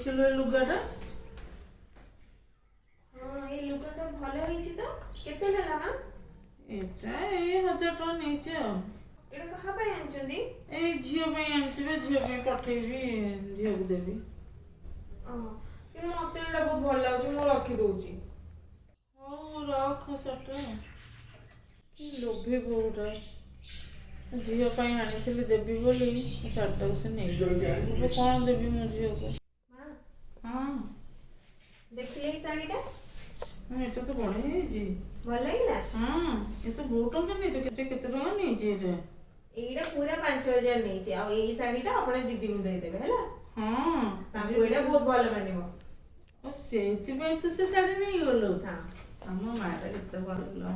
ଦେଖିଲୁ ଏ ଲୁଗାଟା। ହଁ ଏଇ ଲୁଗାଟା ଭଲ ହେଇଛି ତ। କେତେ ନେଲା ମା? ଏଟା ଏଇ 1000 ଟଙ୍କା ନେଇଛି ଆଉ। ଏଇଟା କାହା ପାଇଁ ଆଣିଛନ୍ତି? ଏଇ ଝିଅ ପାଇଁ ଆଣିଛି ବା, ଝିଅ ପାଇଁ ପଠେଇବି, ଝିଅକୁ ଦେବି। କିନ୍ତୁ ମତେ ଏଇଟା ବହୁତ ଭଲ ଲାଗୁଛି, ମୁଁ ରଖିଦଉଛି। ହଉ ରଖ ସେଟା। କି ଲୋଭି ବୋଉଟା, ଝିଅ ପାଇଁ ଆଣିଥିଲି ଦେବି ବୋଲି ଶାଢ଼ୀଟାକୁ ସେ ନେଇଗଲା। ଏବେ କ'ଣ ଦେବି ମୋ ଝିଅକୁ? ମା ହଁ ଦେଖିଲେ ଏଇ ଶାଢ଼ୀଟା? ଏଟା ତ ବଢ଼ିଆ ହେଇଛି। ଭଲ ଲାଗିଲା? ହଁ ଏ ତ ବହୁତ ଟଙ୍କା ନେଇଛି। କେତେ ଟଙ୍କା ନେଇଛି ଏଟା? ଏଇଟା ପୁରା 5000 ନେଇଛି। ଆଉ ଏଇ ଶାଢ଼ୀଟା ଆପଣ ଦିଦିଙ୍କୁ ଦେଇଦେବେ ହେଲା। ହଁ ତାଙ୍କୁ ଏଇଟା ବହୁତ ଭଲ ମାନିବ। ସେଇଥିପାଇଁ ତୁ ସେ ଶାଢ଼ୀ ନେଇଗଲୁ। ହଁ ଆମ ମାଟା କେତେ ଭଲ ଲୋ।